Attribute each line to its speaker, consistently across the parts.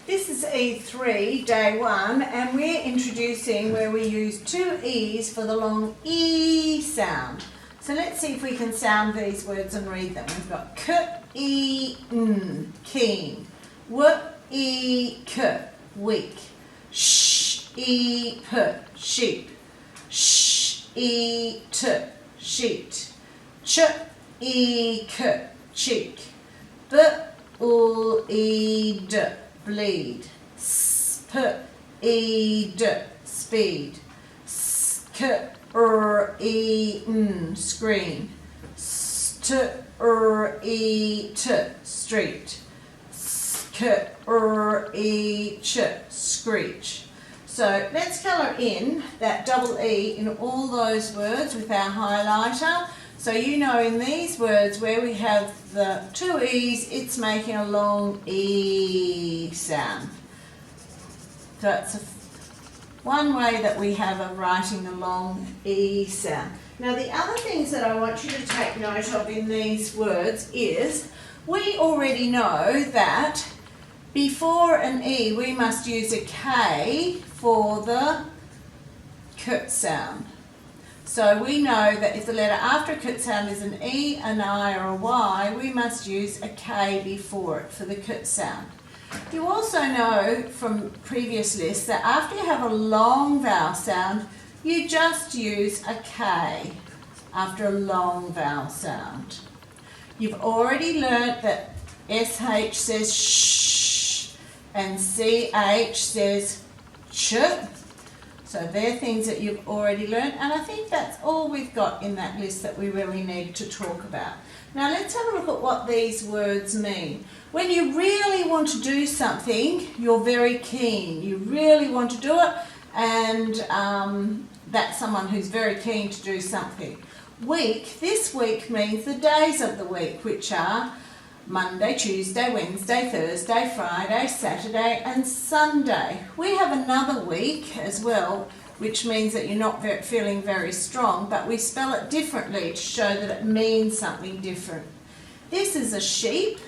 Speaker 1: This is E3, day 1, and we're introducing where we use two E's for the long E sound. So let's see if we can sound these words and read them. We've got k-e-n, keen, w-e-k, weak, sh-e-p, sheep, sh-e-t, sheet, ch-e-k, cheek, b-u-e-d, bleed, sp-e-d, speed, sk-r-e-n, screen, st-r-e-t, street, sk-r-e-ch, screech. So let's colour in that double E in all those words with our highlighter. So you know in these words where we have the two E's, it's making a long E sound. So it's one way that we have of writing the long E sound. Now the other things that I want you to take note of in these words is we already know that before an E we must use a K for the k sound. So we know that if the letter after a k sound is an E, an I or a Y, we must use a K before it for the k sound. You also know from previous lists that after you have a long vowel sound, you just use a K after a long vowel sound. You've already learnt that SH says shh and CH says ch. So they're things that you've already learnt, and I think that's all we've got in that list that we really need to talk about. Now let's have a look at what these words mean. When you really want to do something, you're very keen. You really want to do it, and that's someone who's very keen to do something. Week, this week means the days of the week, which are Monday, Tuesday, Wednesday, Thursday, Friday, Saturday and Sunday. We have another week as well, which means that you're not feeling very strong, but we spell it differently to show that it means something different. This is a sheep,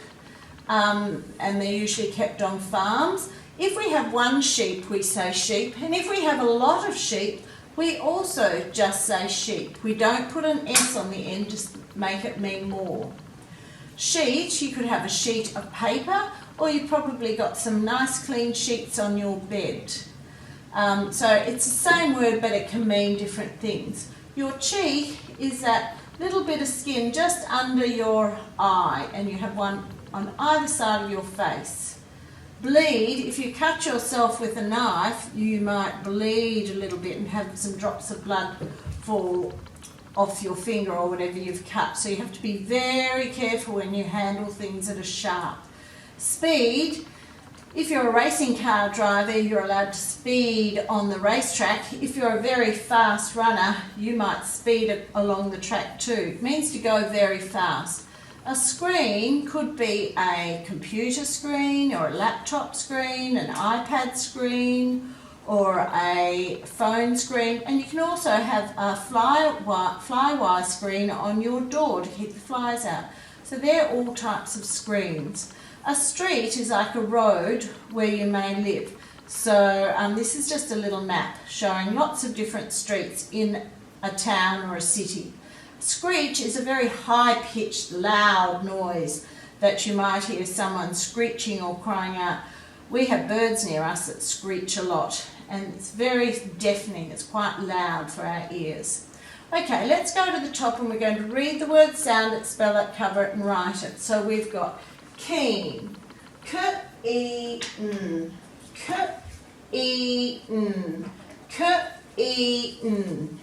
Speaker 1: and they're usually kept on farms. If we have one sheep, we say sheep, and if we have a lot of sheep, we also just say sheep. We don't put an S on the end to make it mean more. Sheet, you could have a sheet of paper, or you've probably got some nice clean sheets on your bed. So it's the same word, but it can mean different things. Your cheek is that little bit of skin just under your eye, and you have one on either side of your face. Bleed, if you cut yourself with a knife, you might bleed a little bit and have some drops of blood fall off your finger or whatever you've cut. So you have to be very careful when you handle things that are sharp. Speed, if you're a racing car driver, you're allowed to speed on the racetrack. If you're a very fast runner, you might speed along the track too. It means to go very fast. A screen could be a computer screen or a laptop screen, an iPad screen, or a phone screen, and you can also have a flywire screen on your door to keep the flies out. So they're all types of screens. A street is like a road where you may live. So this is just a little map showing lots of different streets in a town or a city. Screech is a very high-pitched, loud noise that you might hear someone screeching or crying out. We have birds near us that screech a lot, and it's very deafening. It's quite loud for our ears. Okay, let's go to the top, and we're going to read the word, sound it, spell it, cover it and write it. So we've got keen, k-e-n, k-e-n, k-e-n,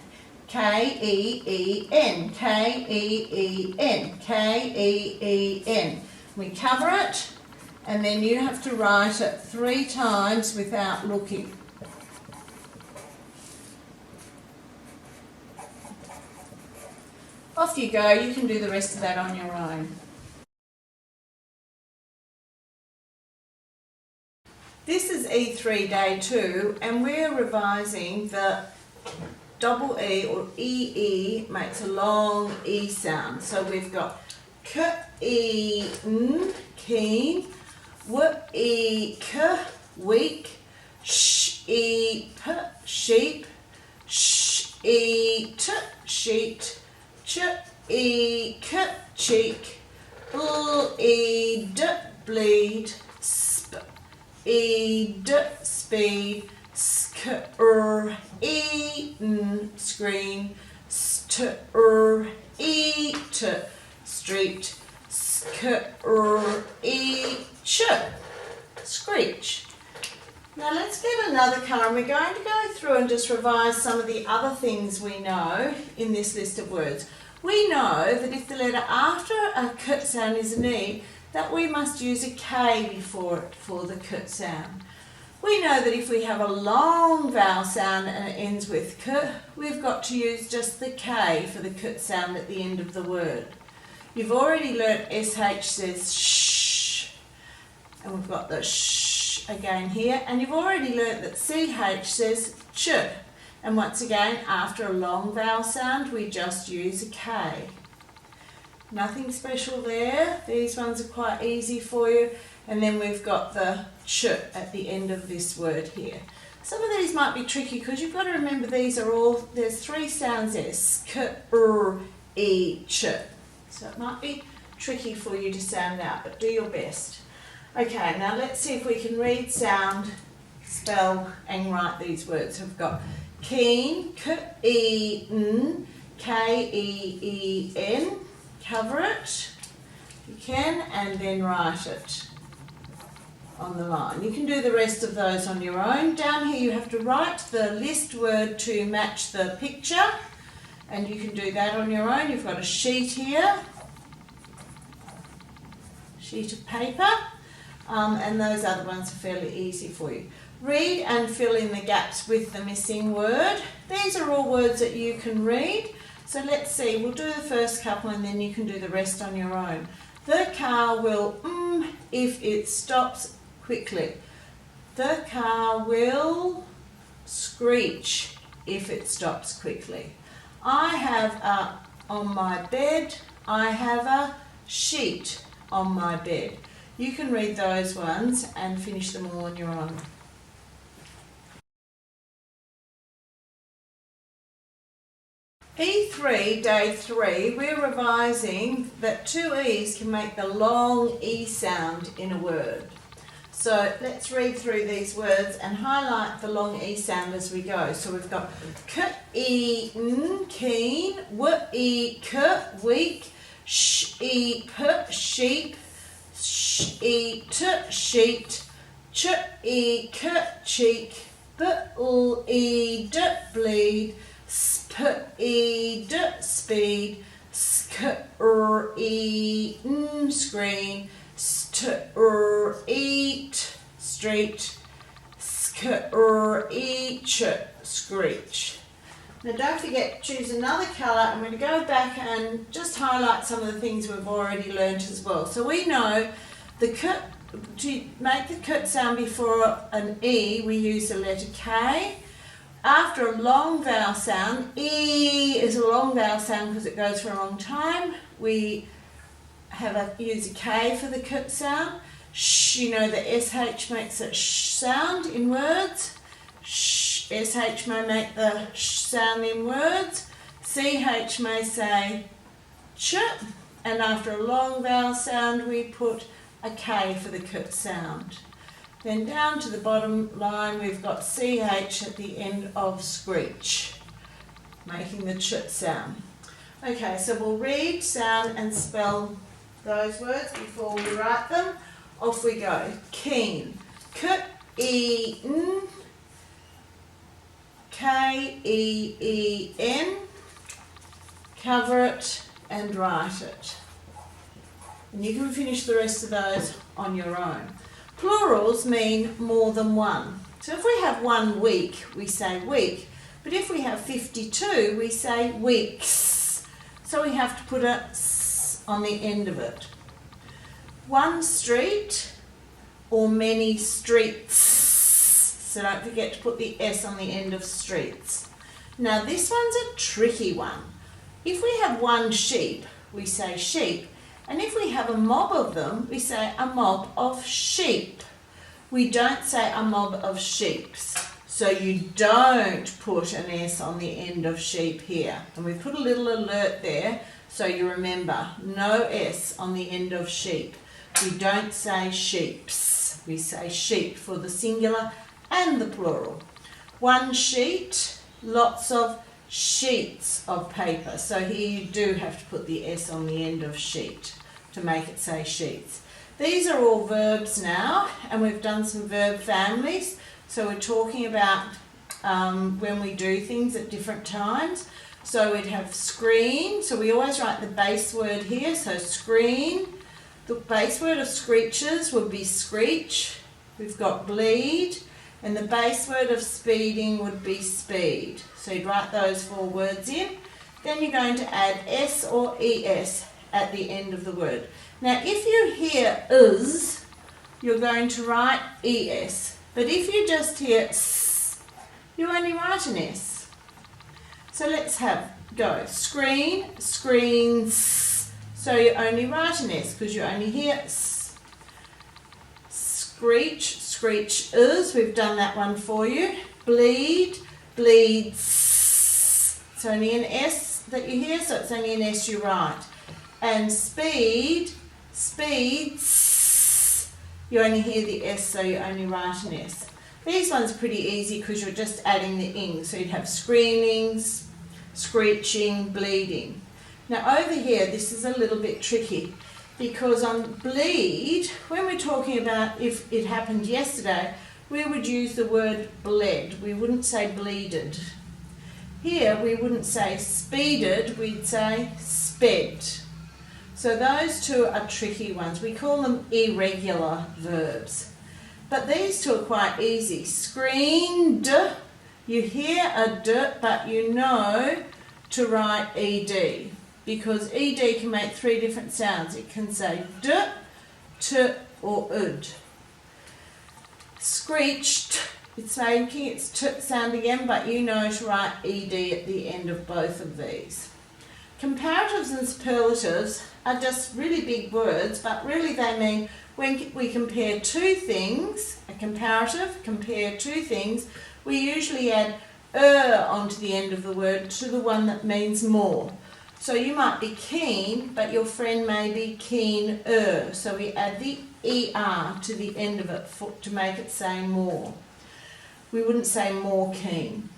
Speaker 1: K-E-E-N, K-E-E-N, K-E-E-N. We cover it, and then you have to write it 3 times without looking. Off you go, you can do the rest of that on your own. This is E3 day 2, and we're revising the double E or EE makes a long E sound. So we've got k-e-n, keen, w-e-k, week, sheep, sheep, sheet, sheet, cheek, cheek, bleed, bleed, speed, speed, eaten, screen, eat, street, screech, screech. Now let's get another colour, and we're going to go through and just revise some of the other things we know in this list of words. We know that if the letter after a k sound is an E, that we must use a K before it for the k sound. We know that if we have a long vowel sound and it ends with k, we've got to use just the K for the k sound at the end of the word. You've already learnt SH says shh, and we've got the shh again here, and you've already learnt that CH says ch, and once again after a long vowel sound we just use a K. Nothing special there, these ones are quite easy for you, and then we've got the ch at the end of this word here. Some of these might be tricky because you've got to remember these are all, there's three sounds there, k, e, ch. So it might be tricky for you to sound out, but do your best. Okay, now let's see if we can read, sound, spell and write these words. We've got keen, k-e-n, K-E-E-N, cover it, you can, and then write it on the line. You can do the rest of those on your own. Down here you have to write the list word to match the picture, and you can do that on your own. You've got a sheet here, sheet of paper, and those other ones are fairly easy for you. Read and fill in the gaps with the missing word. These are all words that you can read. So let's see, we'll do the first couple and then you can do the rest on your own. The car will if it stops quickly. The car will screech if it stops quickly. I have a on my bed. I have a sheet on my bed. You can read those ones and finish them all on your own. E3, day 3, we're revising that two E's can make the long E sound in a word. So let's read through these words and highlight the long E sound as we go. So we've got k-e-n, keen, w-e-k, weak, sh-e-p, sheep, sh-e-t, sheet, ch-e-k, cheek, b-l-e-d, bleed, sp-e-d, speed, sk-r-e-n, screen, st-r-eat, street, sk-r-each, screech. Now don't forget, choose another colour. I'm going to go back and just highlight some of the things we've already learnt as well. So we know the k, to make the k sound before an E, we use the letter K. After a long vowel sound, E is a long vowel sound because it goes for a long time. We use a K for the k sound. Sh, you know the SH makes a sh sound in words. Sh, SH may make the sh sound in words. CH may say ch, and after a long vowel sound we put a K for the k sound. Then down to the bottom line we've got CH at the end of screech, making the ch sound. Okay, so we'll read, sound and spell those words before we write them. Off we go. Keen. K-E-N, K-E-E-N, cover it and write it. And you can finish the rest of those on your own. Plurals mean more than one. So if we have 1 week, we say week. But if we have 52, we say weeks. So we have to put a s on the end of it. 1 street or many streets. So don't forget to put the S on the end of streets. Now this one's a tricky one. If we have 1 sheep, we say sheep. And if we have a mob of them, we say a mob of sheep. We don't say a mob of sheeps. So you don't put an S on the end of sheep here. And we put a little alert there so you remember, no S on the end of sheep. We don't say sheeps. We say sheep for the singular and the plural. One sheet, lots of sheets of paper. So here you do have to put the S on the end of sheet to make it say sheets. These are all verbs now, and we've done some verb families. So we're talking about when we do things at different times. So we'd have screen. So we always write the base word here. So screen. The base word of screeches would be screech. We've got bleed. And the base word of speeding would be speed. So you'd write those 4 words in. Then you're going to add S or ES at the end of the word. Now if you hear is, you're going to write ES. But if you just hear S, you only write an S. So let's go. Screen, screens. So you only write an S because you only hear S. Screech, screech is. We've done that one for you. Bleed, bleeds. It's only an S that you hear, so it's only an S you write. And speed, speeds. You only hear the S, so you only write an S. These ones are pretty easy because you're just adding the ing. So you'd have screamings, screeching, bleeding. Now over here, this is a little bit tricky because on bleed, when we're talking about if it happened yesterday, we would use the word bled. We wouldn't say bleeded. Here, we wouldn't say speeded, we'd say sped. So those 2 are tricky ones. We call them irregular verbs. But these 2 are quite easy. Screened, you hear a d, but you know to write ed. Because ed can make 3 different sounds. It can say d, t, or ud. Screeched, it's making its t sound again, but you know to write ed at the end of both of these. Comparatives and superlatives are just really big words, but really they mean when we compare 2 things, a comparative, compare 2 things, we usually add onto the end of the word to the one that means more. So you might be keen, but your friend may be keen-er. So we add the er to the end of it to make it say more. We wouldn't say more keen.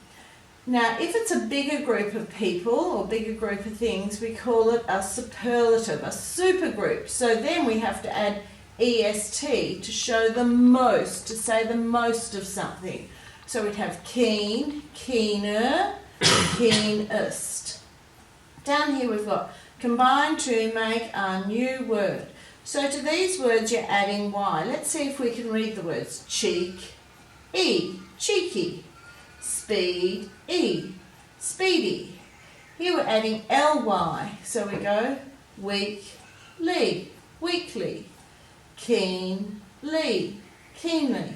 Speaker 1: Now, if it's a bigger group of people or bigger group of things, we call it a superlative, a supergroup. So then we have to add est to show the most, to say the most of something. So we'd have keen, keener, keenest. Down here we've got combine to make a new word. So to these words you're adding y. Let's see if we can read the words. Cheek, e, cheeky. Speed, e, speedy. Here we're adding ly. So we go weekly, weekly. Keenly, keenly.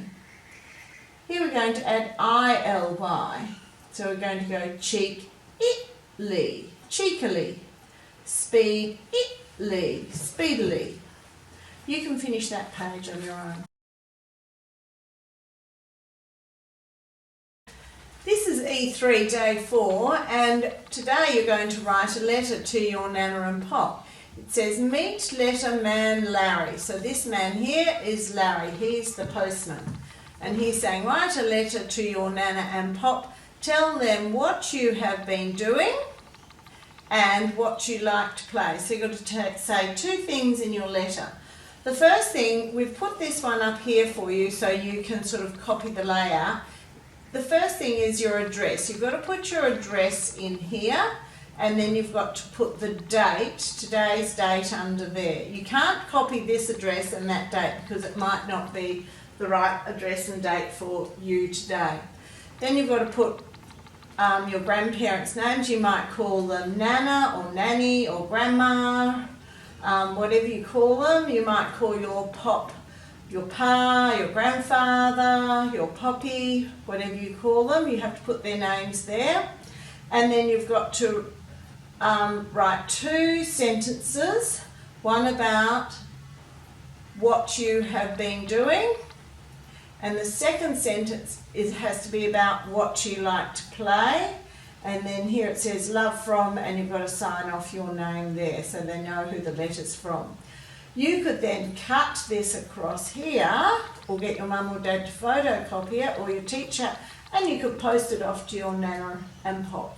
Speaker 1: Here we're going to add ily. So we're going to go cheek-ly, cheekily. Speed-ly, speedily. You can finish that page on your own. This is E3 day 4, and today you're going to write a letter to your Nana and Pop. It says, meet letter man Larry. So this man here is Larry, he's the postman. And he's saying, write a letter to your Nana and Pop. Tell them what you have been doing and what you like to play. So you've got to say 2 things in your letter. The first thing, we've put this one up here for you so you can sort of copy the layout. The first thing is your address. You've got to put your address in here, and then you've got to put the date, today's date, under there. You can't copy this address and that date because it might not be the right address and date for you today. Then you've got to put your grandparents' names. You might call them Nana or Nanny or Grandma, whatever you call them. You might call your Pop your pa, your grandfather, your poppy, whatever you call them. You have to put their names there. And then you've got to write 2 sentences, one about what you have been doing And the second sentence has to be about what you like to play. And then here it says love from, and you've got to sign off your name there so they know who the letter's from. You could then cut this across here, or get your mum or dad to photocopy it, or your teacher, and you could post it off to your nana and pop.